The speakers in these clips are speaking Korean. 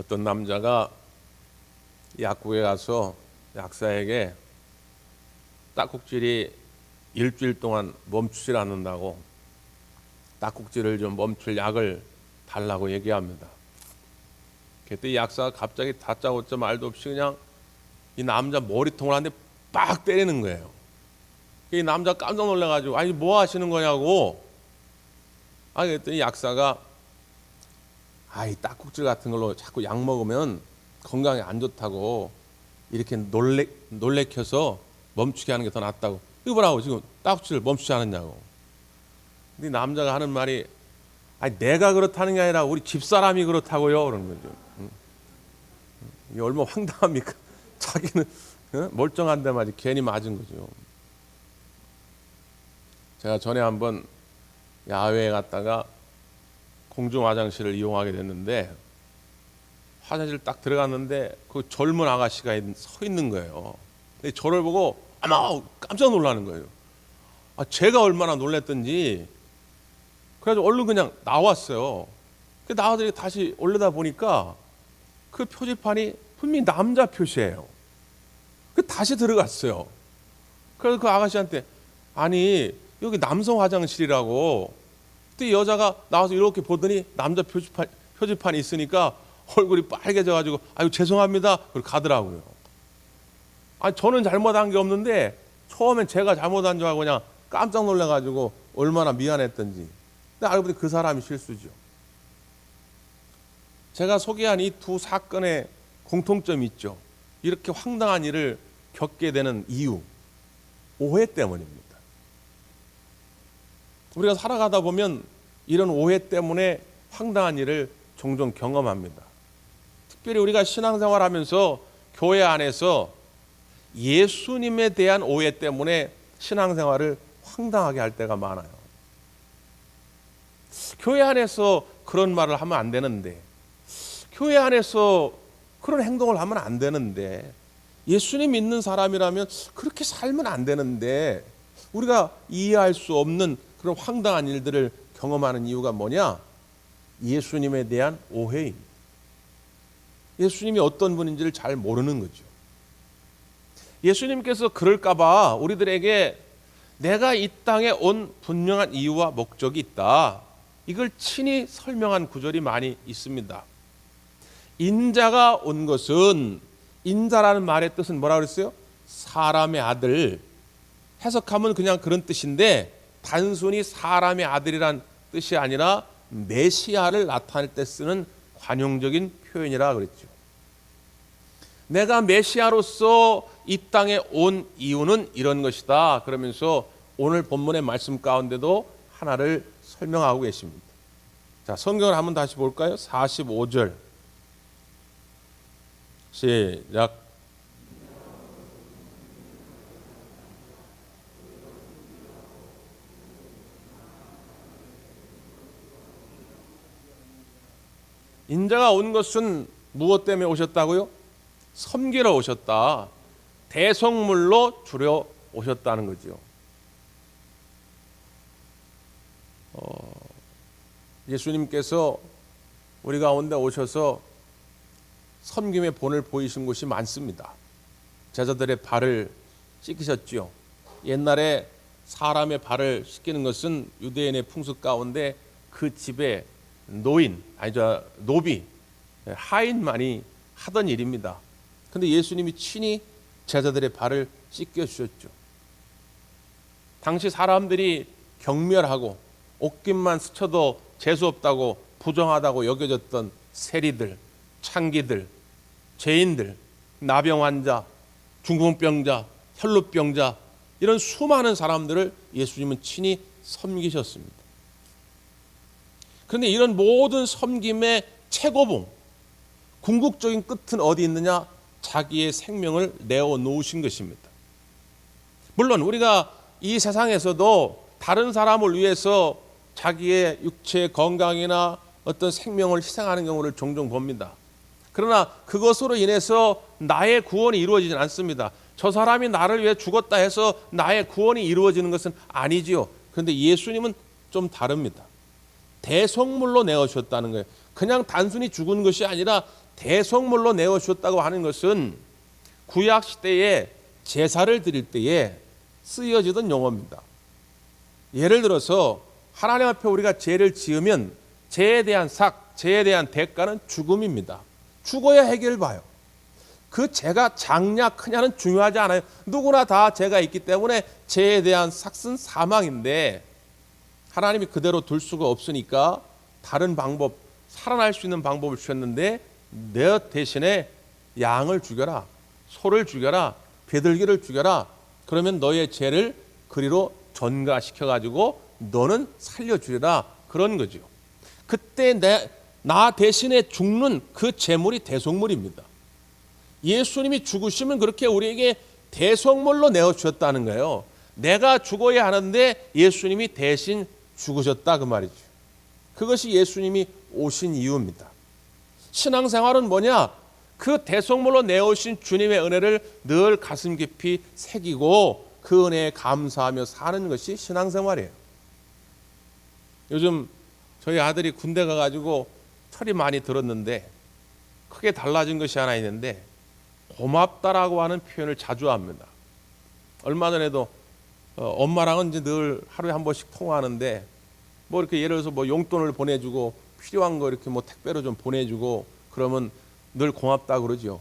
어떤 남자가 약국에 가서 약사에게 딱꼭질이 일주일 동안 멈추질 않는다고 딱꼭질을 좀 멈출 약을 달라고 얘기합니다. 그때 약사가 갑자기 다짜고짜 말도 없이 그냥 이 남자 머리통을 한 대 빡 때리는 거예요. 이 남자 깜짝 놀라가지고 아니 뭐 하시는 거냐고. 그랬더니 약사가 이 딱꼭질 같은 걸로 자꾸 약 먹으면 건강에 안 좋다고 이렇게 놀래켜서 멈추게 하는 게 더 낫다고. 이거 보라고 지금 딱꼭질을 멈추지 않았냐고. 근데 남자가 하는 말이 내가 그렇다는 게 아니라 우리 집사람이 그렇다고요. 그러는 거죠. 이게 얼마나 황당합니까? 자기는 멀쩡한데 말이 괜히 맞은 거죠. 제가 전에 한번 야외에 갔다가 공중 화장실을 이용하게 됐는데 화장실 딱 들어갔는데 그 젊은 아가씨가 서 있는 거예요. 근데 저를 보고 아마 깜짝 놀라는 거예요. 제가 얼마나 놀랐던지 그래가지고 얼른 그냥 나왔어요. 나와서 다시 올려다 보니까 그 표지판이 분명히 남자 표시예요. 다시 들어갔어요. 그래서 그 아가씨한테 아니 여기 남성 화장실이라고. 그때 여자가 나와서 이렇게 보더니 남자 표지판이 있으니까 얼굴이 빨개져가지고 아유 죄송합니다. 그리고 가더라고요. 저는 잘못한 게 없는데 처음엔 제가 잘못한 줄 알고 그냥 깜짝 놀라가지고 얼마나 미안했던지. 근데 알고 보니 그 사람이 실수죠. 제가 소개한 이 두 사건의 공통점이 있죠. 이렇게 황당한 일을 겪게 되는 이유, 오해 때문입니다. 우리가 살아가다 보면 이런 오해 때문에 황당한 일을 종종 경험합니다. 특별히 우리가 신앙생활하면서 교회 안에서 예수님에 대한 오해 때문에 신앙생활을 황당하게 할 때가 많아요. 교회 안에서 그런 말을 하면 안 되는데, 교회 안에서 그런 행동을 하면 안 되는데, 예수님 믿는 사람이라면 그렇게 살면 안 되는데, 우리가 이해할 수 없는 그런 황당한 일들을 경험하는 이유가 뭐냐? 예수님에 대한 오해입니다. 예수님이 어떤 분인지를 잘 모르는 거죠. 예수님께서 그럴까봐 우리들에게 내가 이 땅에 온 분명한 이유와 목적이 있다. 이걸 친히 설명한 구절이 많이 있습니다. 인자가 온 것은, 인자라는 말의 뜻은 뭐라고 그랬어요? 사람의 아들. 해석하면 그냥 그런 뜻인데 단순히 사람의 아들이란 뜻이 아니라 메시아를 나타낼 때 쓰는 관용적인 표현이라 그랬죠. 내가 메시아로서 이 땅에 온 이유는 이런 것이다. 그러면서 오늘 본문의 말씀 가운데도 하나를 설명하고 계십니다. 자, 성경을 한번 다시 볼까요? 45절 시작. 인자가 온 것은 무엇 때문에 오셨다고요? 섬기러 오셨다. 대성물로 주려 오셨다는 거죠. 예수님께서 우리 가운데 오셔서 섬김의 본을 보이신 곳이 많습니다. 제자들의 발을 씻기셨죠. 옛날에 사람의 발을 씻기는 것은 유대인의 풍습 가운데 그 집에 노비, 하인만이 하던 일입니다. 근데 예수님이 친히 제자들의 발을 씻겨주셨죠. 당시 사람들이 경멸하고 옷깃만 스쳐도 재수없다고 부정하다고 여겨졌던 세리들, 창기들, 죄인들, 나병 환자, 중풍병자, 혈루병자, 이런 수많은 사람들을 예수님은 친히 섬기셨습니다. 그런데 이런 모든 섬김의 최고봉, 궁극적인 끝은 어디 있느냐? 자기의 생명을 내어놓으신 것입니다. 물론 우리가 이 세상에서도 다른 사람을 위해서 자기의 육체의 건강이나 어떤 생명을 희생하는 경우를 종종 봅니다. 그러나 그것으로 인해서 나의 구원이 이루어지진 않습니다. 저 사람이 나를 위해 죽었다 해서 나의 구원이 이루어지는 것은 아니지요. 그런데 예수님은 좀 다릅니다. 대성물로 내어주셨다는 거예요. 그냥 단순히 죽은 것이 아니라 대속물로 내어주셨다고 하는 것은 구약 시대에 제사를 드릴 때에 쓰여지던 용어입니다. 예를 들어서 하나님 앞에 우리가 죄를 지으면 죄에 대한 죄에 대한 대가는 죽음입니다. 죽어야 해결을 봐요. 그 죄가 작냐 크냐는 중요하지 않아요. 누구나 다 죄가 있기 때문에 죄에 대한 삭은 사망인데 하나님이 그대로 둘 수가 없으니까 다른 방법, 살아날 수 있는 방법을 주셨는데 내 대신에 양을 죽여라, 소를 죽여라, 비둘기를 죽여라. 그러면 너의 죄를 그리로 전가시켜가지고 너는 살려주리라, 그런 거죠. 그때 나 대신에 죽는 그 제물이 대속물입니다. 예수님이 죽으시면 그렇게 우리에게 대속물로 내어주셨다는 거예요. 내가 죽어야 하는데 예수님이 대신 죽으셨다, 그 말이죠. 그것이 예수님이 오신 이유입니다. 신앙생활은 뭐냐? 그 대속물로 내오신 주님의 은혜를 늘 가슴 깊이 새기고 그 은혜에 감사하며 사는 것이 신앙생활이에요. 요즘 저희 아들이 군대 가가지고 철이 많이 들었는데 크게 달라진 것이 하나 있는데 고맙다라고 하는 표현을 자주 합니다. 얼마 전에도 엄마랑은 이제 늘 하루에 한 번씩 통화하는데 뭐 이렇게 예를 들어서 뭐 용돈을 보내주고 필요한 거 이렇게 뭐 택배로 좀 보내주고 그러면 늘 고맙다 그러죠.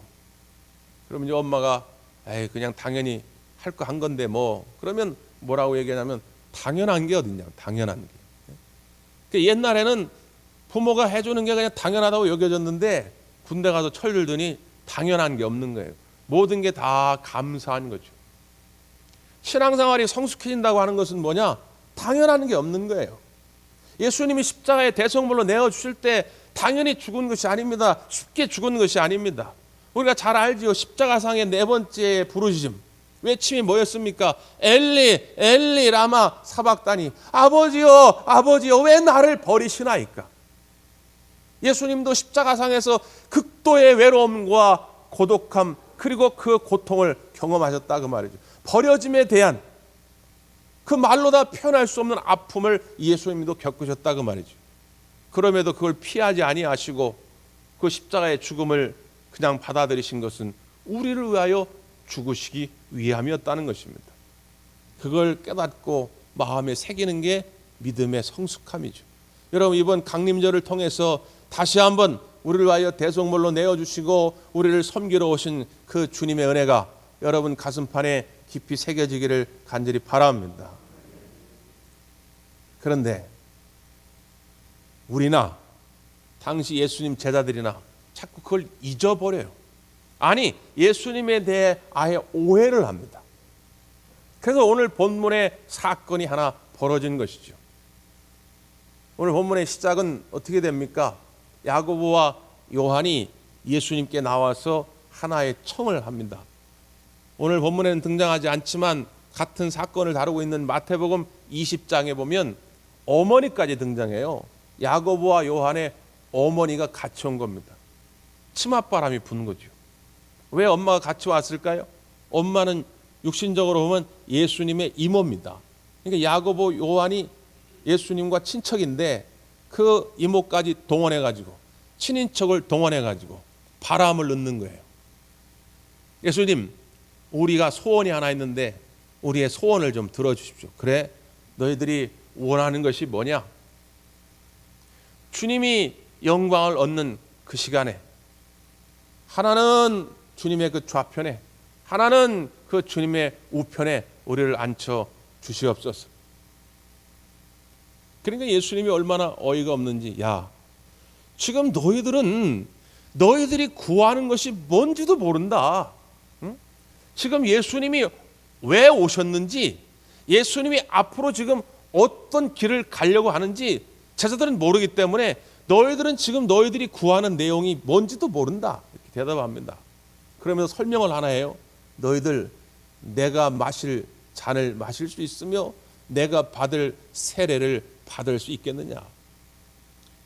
그러면 이제 엄마가 에이 그냥 당연히 할 거 한 건데 뭐 그러면 뭐라고 얘기하냐면 당연한 게 어딨냐, 당연한 게. 그러니까 옛날에는 부모가 해주는 게 그냥 당연하다고 여겨졌는데 군대 가서 철 들더니 당연한 게 없는 거예요. 모든 게 다 감사한 거죠. 신앙생활이 성숙해진다고 하는 것은 뭐냐? 당연한 게 없는 거예요. 예수님이 십자가에 대속물로 내어주실 때 당연히 죽은 것이 아닙니다. 쉽게 죽은 것이 아닙니다. 우리가 잘 알지요. 십자가상의 네 번째 부르짖음. 외침이 뭐였습니까? 엘리 엘리 라마 사박다니, 아버지여 아버지여 왜 나를 버리시나이까. 예수님도 십자가상에서 극도의 외로움과 고독함 그리고 그 고통을 경험하셨다, 그 말이죠. 버려짐에 대한 그 말로 다 표현할 수 없는 아픔을 예수님도 겪으셨다, 그 말이죠. 그럼에도 그걸 피하지 아니하시고 그 십자가의 죽음을 그냥 받아들이신 것은 우리를 위하여 죽으시기 위함이었다는 것입니다. 그걸 깨닫고 마음에 새기는 게 믿음의 성숙함이죠. 여러분, 이번 강림절을 통해서 다시 한번 우리를 위하여 대속물로 내어주시고 우리를 섬기러 오신 그 주님의 은혜가 여러분 가슴판에 깊이 새겨지기를 간절히 바랍니다. 그런데 우리나 당시 예수님 제자들이나 자꾸 그걸 잊어버려요. 아니, 예수님에 대해 아예 오해를 합니다. 그래서 오늘 본문의 사건이 하나 벌어진 것이죠. 오늘 본문의 시작은 어떻게 됩니까? 야고보와 요한이 예수님께 나와서 하나의 청을 합니다. 오늘 본문에는 등장하지 않지만 같은 사건을 다루고 있는 마태복음 20장에 보면 어머니까지 등장해요. 야고보와 요한의 어머니가 같이 온 겁니다. 치맛바람이 부는 거죠. 왜 엄마가 같이 왔을까요? 엄마는 육신적으로 보면 예수님의 이모입니다. 그러니까 야고보 요한이 예수님과 친척인데 그 이모까지 동원해가지고 친인척을 동원해가지고 바람을 넣는 거예요. 예수님, 우리가 소원이 하나 있는데 우리의 소원을 좀 들어주십시오. 그래, 너희들이 원하는 것이 뭐냐? 주님이 영광을 얻는 그 시간에 하나는 주님의 그 좌편에, 하나는 그 주님의 우편에 우리를 앉혀 주시옵소서. 그러니까 예수님이 얼마나 어이가 없는지, 야, 지금 너희들이 구하는 것이 뭔지도 모른다. 응? 지금 예수님이 왜 오셨는지, 예수님이 앞으로 지금 어떤 길을 가려고 하는지 제자들은 모르기 때문에 너희들은 지금 너희들이 구하는 내용이 뭔지도 모른다, 이렇게 대답합니다. 그러면서 설명을 하나 해요. 너희들 내가 마실 잔을 마실 수 있으며 내가 받을 세례를 받을 수 있겠느냐.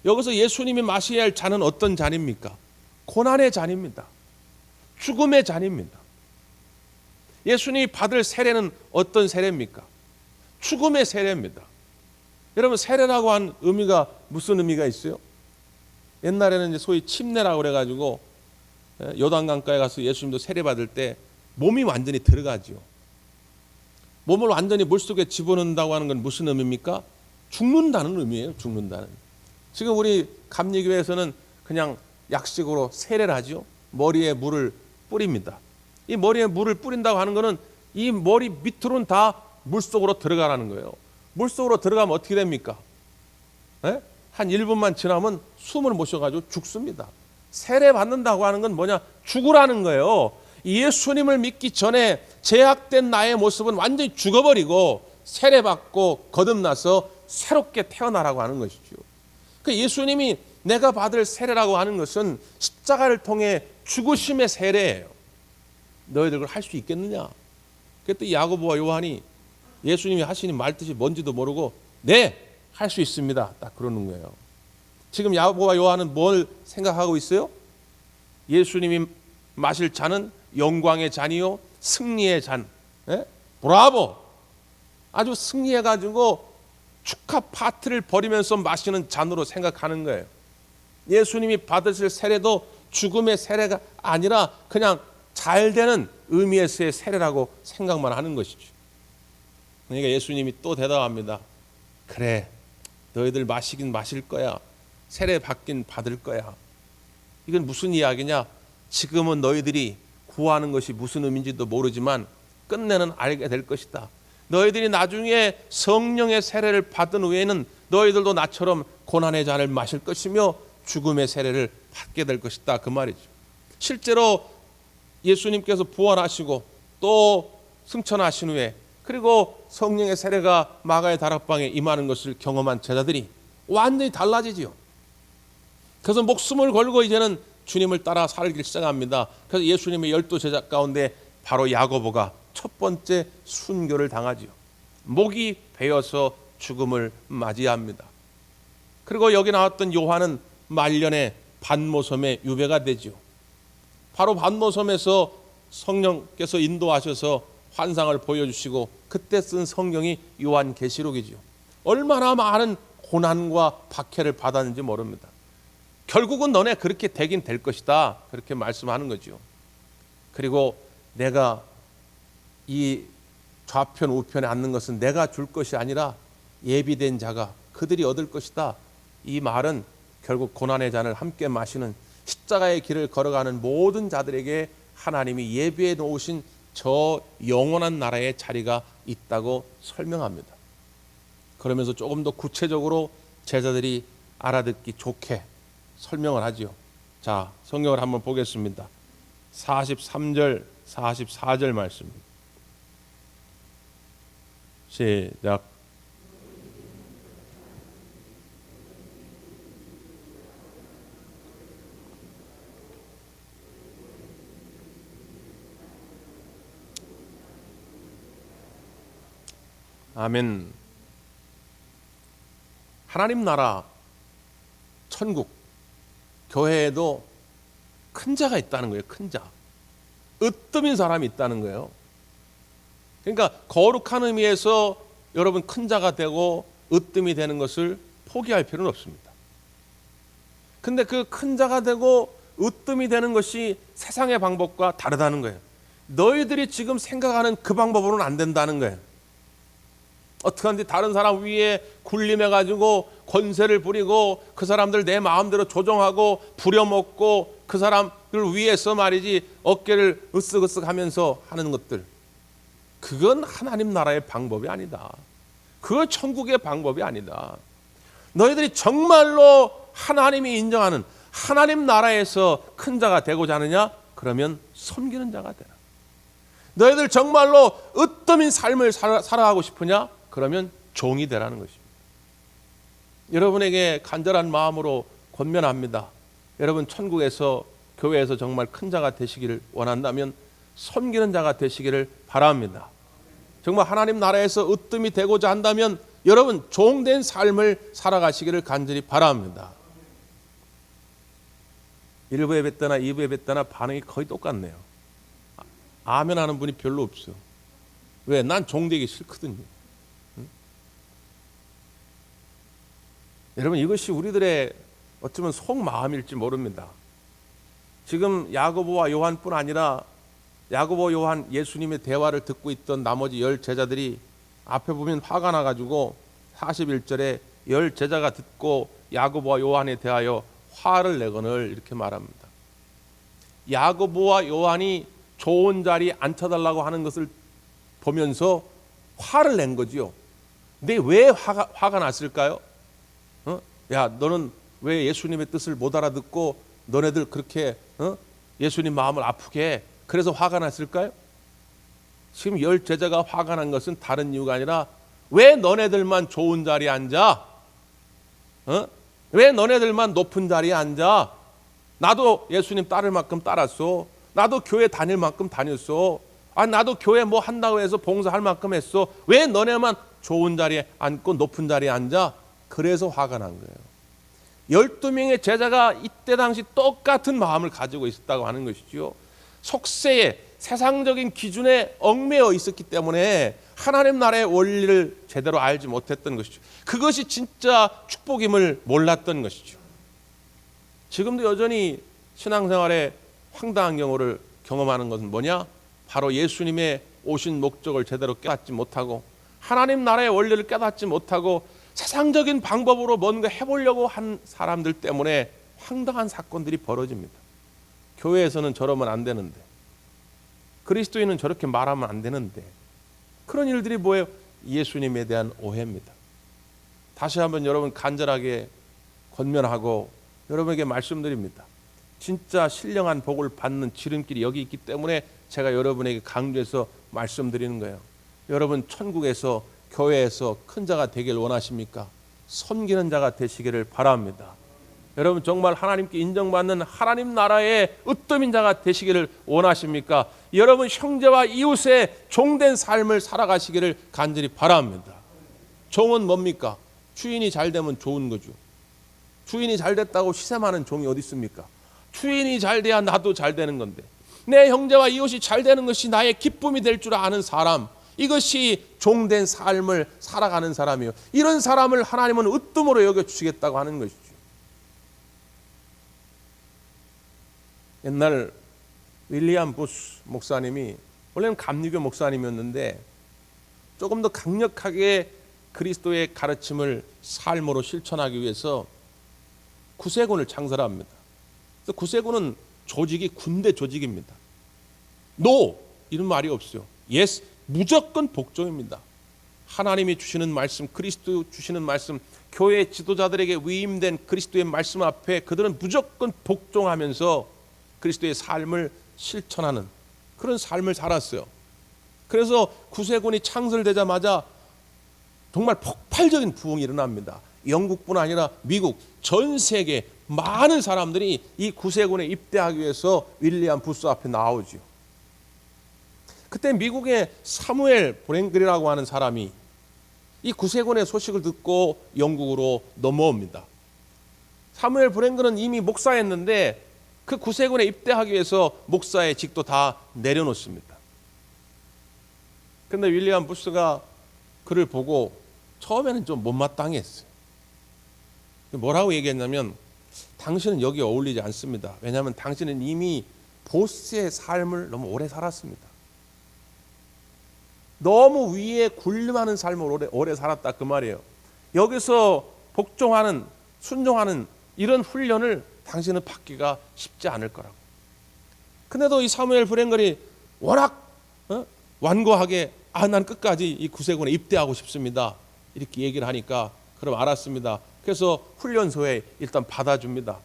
여기서 예수님이 마셔야 할 잔은 어떤 잔입니까? 고난의 잔입니다. 죽음의 잔입니다. 예수님이 받을 세례는 어떤 세례입니까? 죽음의 세례입니다. 여러분, 세례라고 한 의미가 무슨 의미가 있어요? 옛날에는 이제 소위 침례라고 그래가지고 요단강가에 가서 예수님도 세례받을 때 몸이 완전히 들어가죠. 몸을 완전히 물속에 집어넣는다고 하는 건 무슨 의미입니까? 죽는다는 의미예요. 죽는다는. 지금 우리 감리교회에서는 그냥 약식으로 세례를 하죠. 머리에 물을 뿌립니다. 이 머리에 물을 뿌린다고 하는 것은 이 머리 밑으로는 다 물속으로 들어가라는 거예요. 물속으로 들어가면 어떻게 됩니까? 한 1분만 지나면 숨을 못 쉬어가지고 죽습니다. 세례 받는다고 하는 건 뭐냐? 죽으라는 거예요. 예수님을 믿기 전에 제약된 나의 모습은 완전히 죽어버리고 세례 받고 거듭나서 새롭게 태어나라고 하는 것이죠. 그 예수님이 내가 받을 세례라고 하는 것은 십자가를 통해 죽으심의 세례예요. 너희들 그걸 할 수 있겠느냐? 그때 야고보와 요한이 예수님이 하시는 말뜻이 뭔지도 모르고 네, 할 수 있습니다. 딱 그러는 거예요. 지금 야고보와 요한은 뭘 생각하고 있어요? 예수님이 마실 잔은 영광의 잔이요 승리의 잔. 브라보! 아주 승리해가지고 축하 파티를 벌이면서 마시는 잔으로 생각하는 거예요. 예수님이 받으실 세례도 죽음의 세례가 아니라 그냥 잘 되는 의미에서의 세례라고 생각만 하는 것이죠. 그러니까 예수님이 또 대답합니다. 그래, 너희들 마시긴 마실 거야. 세례 받긴 받을 거야. 이건 무슨 이야기냐? 지금은 너희들이 구하는 것이 무슨 의미인지도 모르지만 끝내는 알게 될 것이다. 너희들이 나중에 성령의 세례를 받은 후에는 너희들도 나처럼 고난의 잔을 마실 것이며 죽음의 세례를 받게 될 것이다. 그 말이죠. 실제로 예수님께서 부활하시고 또 승천하신 후에 그리고 성령의 세례가 마가의 다락방에 임하는 것을 경험한 제자들이 완전히 달라지지요. 그래서 목숨을 걸고 이제는 주님을 따라 살기 시작합니다. 그래서 예수님의 12 제자 가운데 바로 야고보가 첫 번째 순교를 당하지요. 목이 베어서 죽음을 맞이합니다. 그리고 여기 나왔던 요한은 말년에 반모섬에 유배가 되지요. 바로 반모섬에서 성령께서 인도하셔서 환상을 보여주시고 그때 쓴 성경이 요한계시록이지요. 얼마나 많은 고난과 박해를 받았는지 모릅니다. 결국은 너네 그렇게 되긴 될 것이다. 그렇게 말씀하는 거죠. 그리고 내가 이 좌편 우편에 앉는 것은 내가 줄 것이 아니라 예비된 자가 그들이 얻을 것이다. 이 말은 결국 고난의 잔을 함께 마시는 십자가의 길을 걸어가는 모든 자들에게 하나님이 예비해 놓으신 저 영원한 나라의 자리가 있다고 설명합니다. 그러면서 조금 더 구체적으로 제자들이 알아듣기 좋게 설명을 하지요. 자, 성경을 한번 보겠습니다. 43절, 44절 말씀입니다. 시작. 아멘. 하나님 나라, 천국, 교회에도 큰 자가 있다는 거예요. 큰 자. 으뜸인 사람이 있다는 거예요. 그러니까 거룩한 의미에서 여러분 큰 자가 되고 으뜸이 되는 것을 포기할 필요는 없습니다. 근데 그 큰 자가 되고 으뜸이 되는 것이 세상의 방법과 다르다는 거예요. 너희들이 지금 생각하는 그 방법으로는 안 된다는 거예요. 어떻게 하는지 다른 사람 위에 군림해가지고 권세를 부리고 그 사람들 내 마음대로 조종하고 부려먹고 그 사람들 위에서 말이지 어깨를 으쓱으쓱 하면서 하는 것들, 그건 하나님 나라의 방법이 아니다. 그건 천국의 방법이 아니다. 너희들이 정말로 하나님이 인정하는 하나님 나라에서 큰 자가 되고자 하느냐? 그러면 섬기는 자가 되라. 너희들 정말로 으뜸인 삶을 살아가고 싶으냐? 그러면 종이 되라는 것입니다. 여러분에게 간절한 마음으로 권면합니다. 여러분 천국에서 교회에서 정말 큰 자가 되시기를 원한다면 섬기는 자가 되시기를 바랍니다. 정말 하나님 나라에서 으뜸이 되고자 한다면 여러분 종된 삶을 살아가시기를 간절히 바랍니다. 1부 예배 때나 2부 예배 때나 반응이 거의 똑같네요. 아멘 하는 분이 별로 없어요. 왜? 난 종되기 싫거든요. 여러분 이것이 우리들의 어쩌면 속마음일지 모릅니다. 지금 야고보와 요한뿐 아니라 야고보, 요한, 예수님의 대화를 듣고 있던 나머지 10제자들이 앞에 보면 화가 나가지고 41절에 10제자가 듣고 야고보와 요한에 대하여 화를 내거늘 이렇게 말합니다. 야고보와 요한이 좋은 자리에 앉혀달라고 하는 것을 보면서 화를 낸 거지요. 근데 왜 화가 났을까요? 야, 너는 왜 예수님의 뜻을 못 알아듣고 너네들 그렇게 예수님 마음을 아프게 해? 그래서 화가 났을까요? 지금 10제자가 화가 난 것은 다른 이유가 아니라 왜 너네들만 좋은 자리에 앉아? 왜 너네들만 높은 자리에 앉아? 나도 예수님 따를 만큼 따랐어. 나도 교회 다닐 만큼 다녔어. 나도 교회 뭐 한다고 해서 봉사할 만큼 했어. 왜 너네만 좋은 자리에 앉고 높은 자리에 앉아? 그래서 화가 난 거예요. 12명의 제자가 이때 당시 똑같은 마음을 가지고 있었다고 하는 것이죠. 속세에 세상적인 기준에 얽매여 있었기 때문에 하나님 나라의 원리를 제대로 알지 못했던 것이죠. 그것이 진짜 축복임을 몰랐던 것이죠. 지금도 여전히 신앙생활에 황당한 경우를 경험하는 것은 뭐냐? 바로 예수님의 오신 목적을 제대로 깨닫지 못하고 하나님 나라의 원리를 깨닫지 못하고 세상적인 방법으로 뭔가 해보려고 한 사람들 때문에 황당한 사건들이 벌어집니다. 교회에서는 저러면 안 되는데, 그리스도인은 저렇게 말하면 안 되는데, 그런 일들이 뭐예요? 예수님에 대한 오해입니다. 다시 한번 여러분 간절하게 권면하고 여러분에게 말씀드립니다. 진짜 신령한 복을 받는 지름길이 여기 있기 때문에 제가 여러분에게 강조해서 말씀드리는 거예요. 여러분 천국에서 교회에서 큰 자가 되길 원하십니까? 섬기는 자가 되시기를 바랍니다. 여러분 정말 하나님께 인정받는 하나님 나라의 으뜸인 자가 되시기를 원하십니까? 여러분 형제와 이웃의 종된 삶을 살아가시기를 간절히 바랍니다. 종은 뭡니까? 주인이 잘 되면 좋은 거죠. 주인이 잘 됐다고 시샘하는 종이 어디 있습니까? 주인이 잘 돼야 나도 잘 되는 건데, 내 형제와 이웃이 잘 되는 것이 나의 기쁨이 될 줄 아는 사람, 이것이 종된 삶을 살아가는 사람이에요. 이런 사람을 하나님은 으뜸으로 여겨주시겠다고 하는 것이죠. 옛날 윌리엄 부스 목사님이, 원래는 감리교 목사님이었는데 조금 더 강력하게 그리스도의 가르침을 삶으로 실천하기 위해서 구세군을 창설합니다. 그래서 구세군은 조직이 군대 조직입니다. No! 이런 말이 없어요. Yes! 무조건 복종입니다. 하나님이 주시는 말씀, 그리스도 주시는 말씀, 교회 지도자들에게 위임된 그리스도의 말씀 앞에 그들은 무조건 복종하면서 그리스도의 삶을 실천하는 그런 삶을 살았어요. 그래서 구세군이 창설되자마자 정말 폭발적인 부흥이 일어납니다. 영국뿐 아니라 미국, 전 세계 많은 사람들이 이 구세군에 입대하기 위해서 윌리엄 부스 앞에 나오죠. 그때 미국의 사무엘 브랭글이라고 하는 사람이 이 구세군의 소식을 듣고 영국으로 넘어옵니다. 사무엘 브랭글은 이미 목사였는데 그 구세군에 입대하기 위해서 목사의 직도 다 내려놓습니다. 그런데 윌리엄 부스가 그를 보고 처음에는 좀 못마땅했어요. 뭐라고 얘기했냐면, 당신은 여기에 어울리지 않습니다. 왜냐하면 당신은 이미 보스의 삶을 너무 오래 살았습니다. 너무 위에 군림하는 삶을 오래 살았다 그 말이에요. 여기서 복종하는, 순종하는 이런 훈련을 당신은 받기가 쉽지 않을 거라고. 근데도 이 사무엘 브랭글이 워낙 완고하게 난 끝까지 이 구세군에 입대하고 싶습니다, 이렇게 얘기를 하니까 그럼 알았습니다. 그래서 훈련소에 일단 받아줍니다.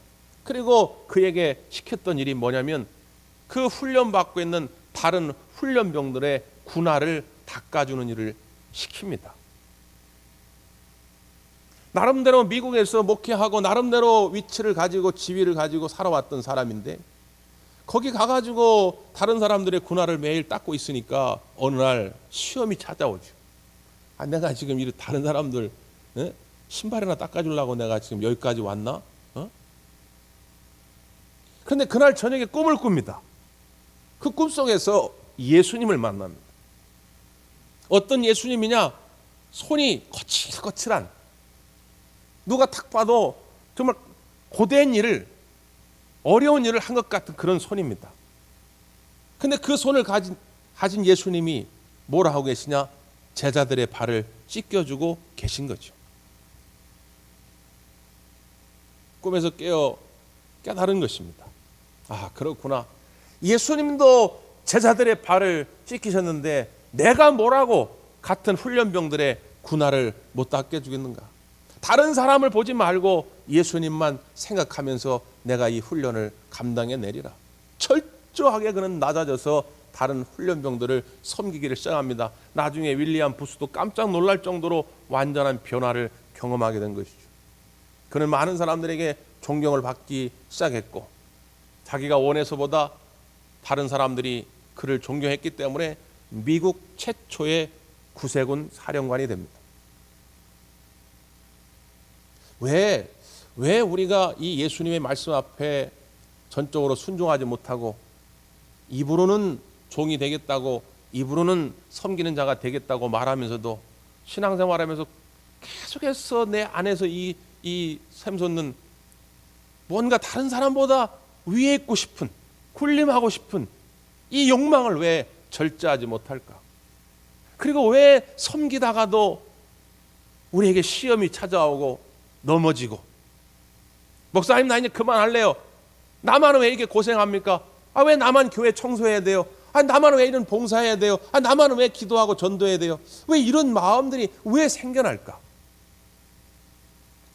그리고 그에게 시켰던 일이 뭐냐면 그 훈련받고 있는 다른 훈련병들의 군화를 닦아주는 일을 시킵니다. 나름대로 미국에서 목회하고 나름대로 위치를 가지고 지위를 가지고 살아왔던 사람인데 거기 가가지고 다른 사람들의 군화를 매일 닦고 있으니까 어느 날 시험이 찾아오죠. 내가 지금 이 다른 사람들 신발이나 닦아주려고 내가 지금 여기까지 왔나? 그런데 그날 저녁에 꿈을 꿉니다. 그 꿈속에서 예수님을 만납니다. 어떤 예수님이냐? 손이 거칠거칠한, 누가 탁 봐도 정말 고된 일을 어려운 일을 한 것 같은 그런 손입니다. 근데 그 손을 가진 예수님이 뭐라 하고 계시냐? 제자들의 발을 씻겨주고 계신 거죠. 꿈에서 깨달은 것입니다. 아, 그렇구나. 예수님도 제자들의 발을 씻기셨는데 내가 뭐라고 같은 훈련병들의 군화를 못 닦게 주겠는가? 다른 사람을 보지 말고 예수님만 생각하면서 내가 이 훈련을 감당해 내리라. 철저하게 그는 낮아져서 다른 훈련병들을 섬기기를 시작합니다. 나중에 윌리엄 부스도 깜짝 놀랄 정도로 완전한 변화를 경험하게 된 것이죠. 그는 많은 사람들에게 존경을 받기 시작했고 자기가 원해서보다 다른 사람들이 그를 존경했기 때문에 미국 최초의 구세군 사령관이 됩니다. 왜 우리가 이 예수님의 말씀 앞에 전적으로 순종하지 못하고 입으로는 종이 되겠다고, 입으로는 섬기는 자가 되겠다고 말하면서도 신앙생활하면서 계속해서 내 안에서 이 샘솟는 뭔가 다른 사람보다 위에 있고 싶은, 군림하고 싶은 이 욕망을 왜 절제하지 못할까? 그리고 왜 섬기다가도 우리에게 시험이 찾아오고 넘어지고, 목사님 나 이제 그만할래요. 나만 왜 이렇게 고생합니까? 아, 왜 나만 교회 청소해야 돼요? 아, 나만 왜 이런 봉사해야 돼요? 아, 나만 왜 기도하고 전도해야 돼요? 왜 이런 마음들이 왜 생겨날까?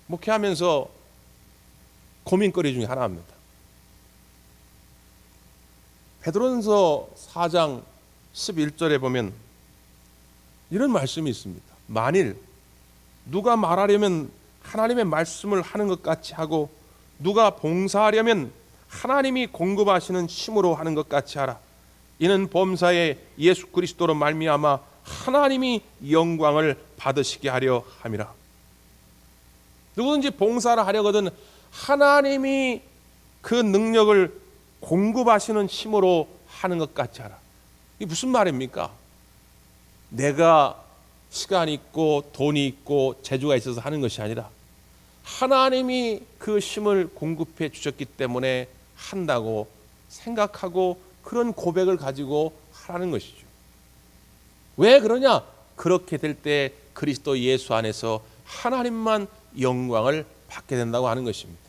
목회하면서 고민거리 중에 하나입니다. 베드로전서 4장 11절에 보면 이런 말씀이 있습니다. 만일 누가 말하려면 하나님의 말씀을 하는 것 같이 하고 누가 봉사하려면 하나님이 공급하시는 힘으로 하는 것 같이 하라. 이는 범사에 예수 그리스도로 말미암아 하나님이 영광을 받으시게 하려 함이라. 누구든지 봉사를 하려거든 하나님이 그 능력을 공급하시는 힘으로 하는 것 같이 하라. 이게 무슨 말입니까? 내가 시간이 있고 돈이 있고 재주가 있어서 하는 것이 아니라 하나님이 그 힘을 공급해 주셨기 때문에 한다고 생각하고 그런 고백을 가지고 하라는 것이죠. 왜 그러냐? 그렇게 될 때 그리스도 예수 안에서 하나님만 영광을 받게 된다고 하는 것입니다.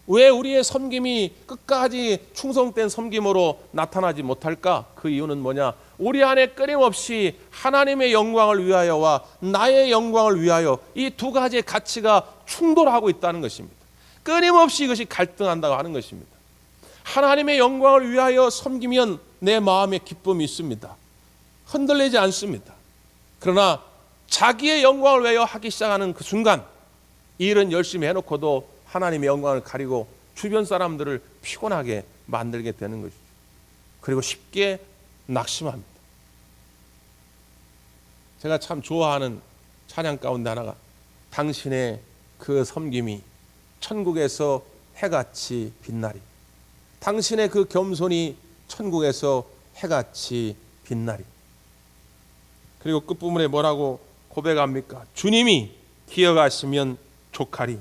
왜 우리의 섬김이 끝까지 충성된 섬김으로 나타나지 못할까? 그 이유는 뭐냐? 우리 안에 끊임없이 하나님의 영광을 위하여와 나의 영광을 위하여 이 두 가지의 가치가 충돌하고 있다는 것입니다. 끊임없이 이것이 갈등한다고 하는 것입니다. 하나님의 영광을 위하여 섬기면 내 마음에 기쁨이 있습니다. 흔들리지 않습니다. 그러나 자기의 영광을 위하여 하기 시작하는 그 순간 이 일은 열심히 해놓고도 하나님의 영광을 가리고 주변 사람들을 피곤하게 만들게 되는 것이죠. 그리고 쉽게 낙심합니다. 제가 참 좋아하는 찬양 가운데 하나가 당신의 그 섬김이 천국에서 해같이 빛나리. 당신의 그 겸손이 천국에서 해같이 빛나리. 그리고 끝부분에 뭐라고 고백합니까? 주님이 기억하시면 족하리.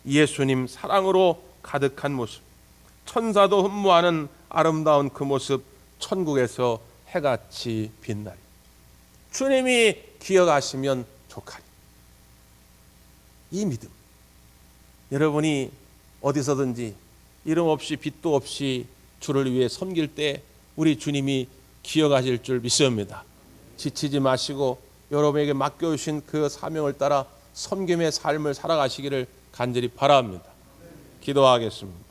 예수님 사랑으로 가득한 모습, 천사도 흠모하는 아름다운 그 모습, 천국에서 해같이 빛나리. 주님이 기억하시면 족하리. 이 믿음, 여러분이 어디서든지 이름 없이 빚도 없이 주를 위해 섬길 때 우리 주님이 기억하실 줄 믿습니다. 지치지 마시고 여러분에게 맡겨주신 그 사명을 따라 섬김의 삶을 살아가시기를 간절히 바랍니다. 기도하겠습니다.